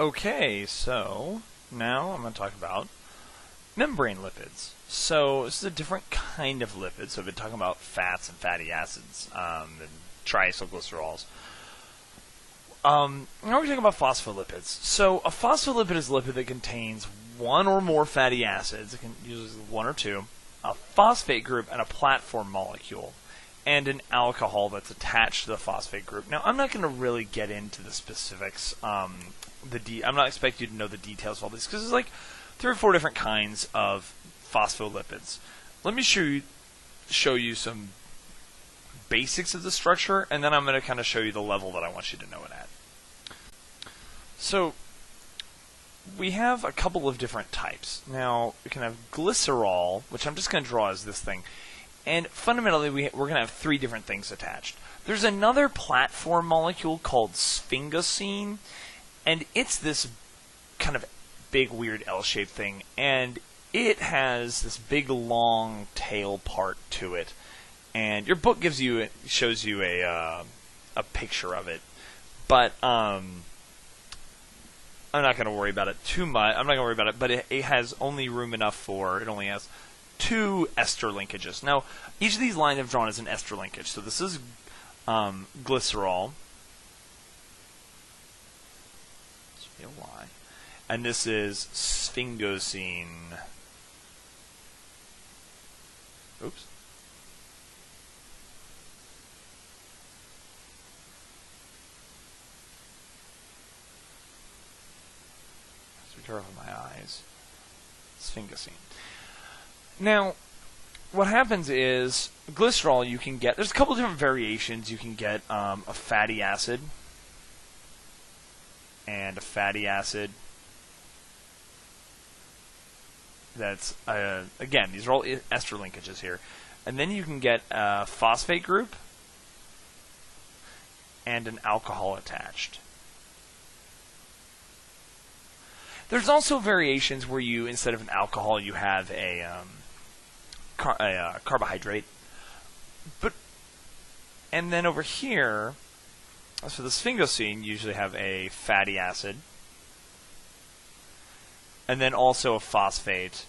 Okay, so now I'm going to talk about membrane lipids. So this is a different kind of lipid. So I've been talking about fats and fatty acids and triacylglycerols. Now we're talking about phospholipids. So a phospholipid is a lipid that contains one or more fatty acids. It can usually one or two, a phosphate group, and a platform molecule, and an alcohol that's attached to the phosphate group. Now I'm not going to really get into the specifics. I'm not expecting you to know the details of all this because there's like 3 or 4 different kinds of phospholipids. Let me show you some basics of the structure, and then I'm going to kind of show you the level that I want you to know it at. So we have a couple of different types. Now we can have glycerol, which I'm just going to draw as this thing, and fundamentally we're going to have 3 different things attached. There's another platform molecule called sphingosine, and it's this kind of big weird L-shaped thing, and it has this big long tail part to it. And your book shows you a picture of it, but I'm not going to worry about it too much. I'm not going to worry about it, but it has only room enough for, it only has 2 ester linkages. Now, each of these lines I've drawn is an ester linkage. So this is glycerol. This should be a Y. And this is sphingosine. Oops. Be careful with my eyes. Sphingosine. Now, what happens is glycerol you can get. There's a couple different variations. You can get a fatty acid and a fatty acid. That's again, these are all ester linkages here, and then you can get a phosphate group and an alcohol attached. There's also variations where you, instead of an alcohol, you have a carbohydrate. And then over here, so the sphingosine usually have a fatty acid, and then also a phosphate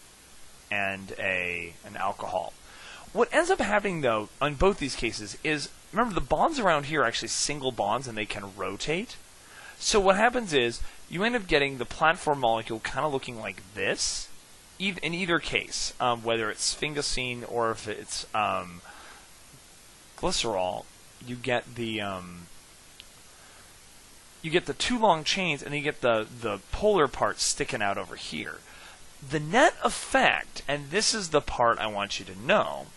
and an alcohol. What ends up happening, though, on both these cases is, remember, the bonds around here are actually single bonds and they can rotate. So what happens is you end up getting the platform molecule kind of looking like this in either case, whether it's sphingosine or if it's glycerol. You get the 2 long chains, and then you get the polar part sticking out over here. The net effect, and this is the part I want you to know,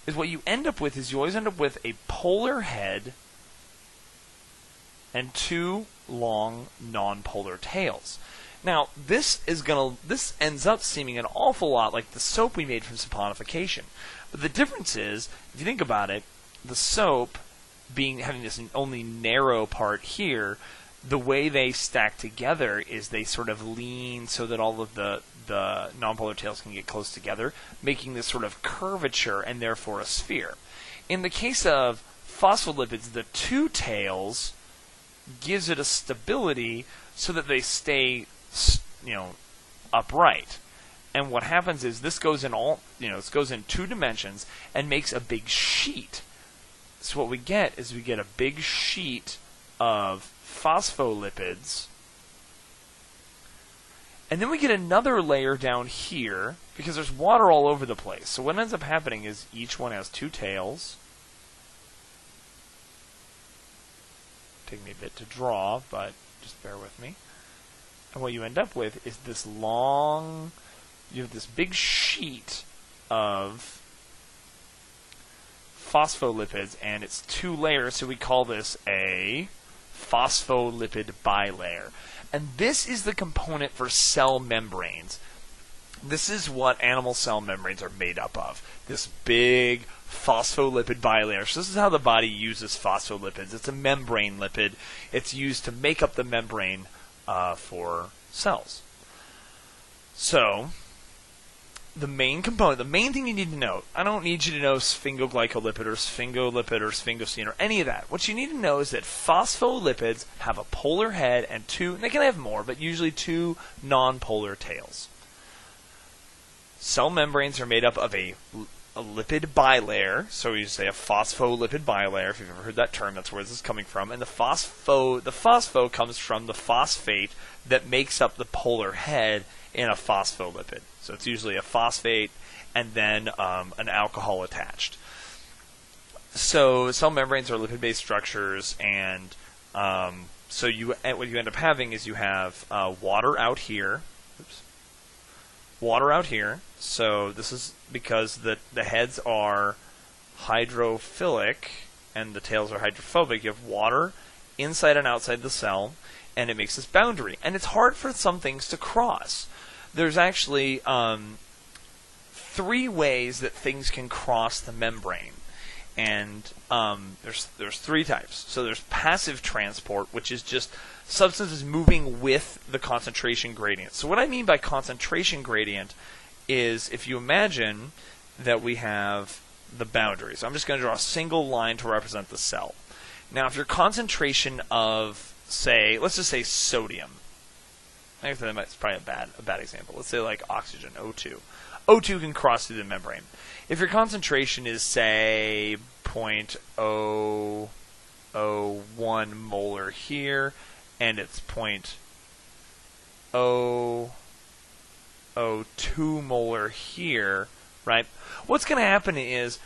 is what you end up with is you always end up with a polar head and 2 long non-polar tails. Now, this ends up seeming an awful lot like the soap we made from saponification. But the difference is, if you think about it, the soap having this only narrow part here, the way they stack together is they sort of lean so that all of the nonpolar tails can get close together, making this sort of curvature and therefore a sphere. In the case of phospholipids, the 2 tails gives it a stability so that they stay, upright. And what happens is this goes in this goes in 2 dimensions and makes a big sheet. So what we get is a big sheet of phospholipids, and then we get another layer down here because there's water all over the place. So what ends up happening is each one has 2 tails. Take me a bit to draw, but just bear with me. And what you end up with is this you have this big sheet of phospholipids, and it's 2 layers, so we call this a phospholipid bilayer. And this is the component for cell membranes. This is what animal cell membranes are made up of. This big phospholipid bilayer. So this is how the body uses phospholipids. It's a membrane lipid. It's used to make up the membrane for cells. So the main component, the main thing you need to know, I don't need you to know sphingoglycolipid or sphingolipid or sphingosine or any of that. What you need to know is that phospholipids have a polar head and they can have more, but usually two non-polar tails. Cell membranes are made up of a lipid bilayer, so you say a phospholipid bilayer, if you've ever heard that term, that's where this is coming from, and the phospho comes from the phosphate that makes up the polar head in a phospholipid. So it's usually a phosphate and then an alcohol attached. So cell membranes are lipid-based structures, and so what you end up having is you have water out here. Oops. Water out here. So this is because the heads are hydrophilic and the tails are hydrophobic. You have water inside and outside the cell, and it makes this boundary. And it's hard for some things to cross. There's actually 3 ways that things can cross the membrane, and there's 3 types. So there's passive transport, which is just substances moving with the concentration gradient. So what I mean by concentration gradient is if you imagine that we have the boundary. So I'm just going to draw a single line to represent the cell. Now, if your concentration of, say, let's just say sodium. I think that's probably a bad example. Let's say like oxygen, O2. O2 can cross through the membrane. If your concentration is, say, 0.001 molar here, and it's 0.002 molar here, right? What's going to happen is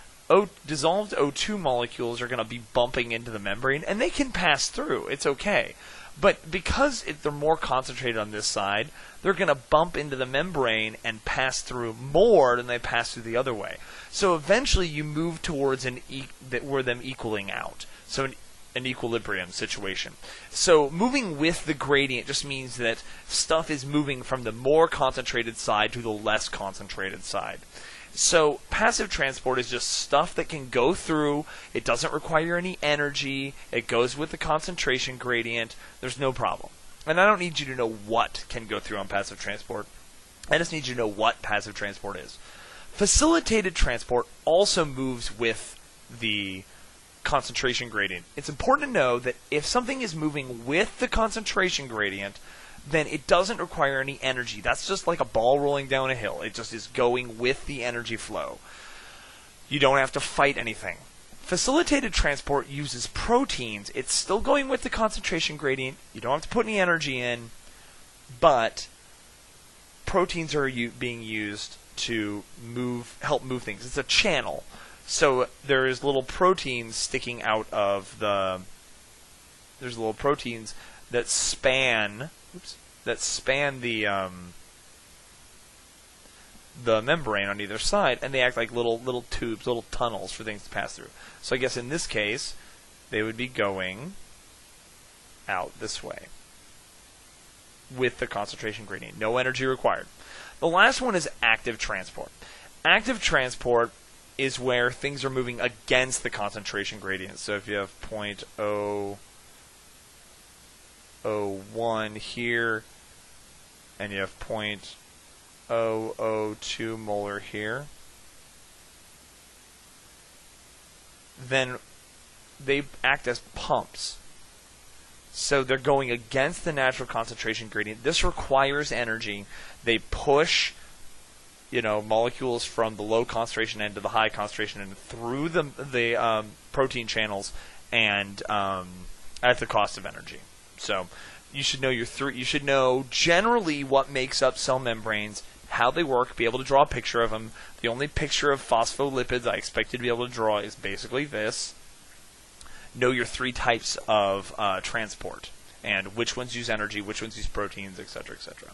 dissolved O2 molecules are going to be bumping into the membrane, and they can pass through. It's okay. But because they're more concentrated on this side, they're going to bump into the membrane and pass through more than they pass through the other way. So eventually you move towards where them equaling out. So an equilibrium situation. So moving with the gradient just means that stuff is moving from the more concentrated side to the less concentrated side. So passive transport is just stuff that can go through. It doesn't require any energy. It goes with the concentration gradient. There's no problem. And I don't need you to know what can go through on passive transport. I just need you to know what passive transport is. Facilitated transport also moves with the concentration gradient. It's important to know that if something is moving with the concentration gradient, then it doesn't require any energy. That's just like a ball rolling down a hill. It just is going with the energy flow. You don't have to fight anything. Facilitated transport uses proteins. It's still going with the concentration gradient. You don't have to put any energy in, but proteins are being used to help move things. It's a channel. So there is little proteins sticking out of there's little proteins that span the membrane on either side, and they act like little tubes, little tunnels for things to pass through. So I guess in this case, they would be going out this way with the concentration gradient. No energy required. The last one is active transport. Active transport is where things are moving against the concentration gradient. So if you have 0.001 here, and you have 0.002 molar here, then they act as pumps. So they're going against the natural concentration gradient. This requires energy. They push molecules from the low concentration end to the high concentration end through the protein channels, and at the cost of energy. So you should know you should know generally what makes up cell membranes, how they work, be able to draw a picture of them. The only picture of phospholipids I expect you to be able to draw is basically this. Know your 3 types of transport, and which ones use energy, which ones use proteins, etc., etc.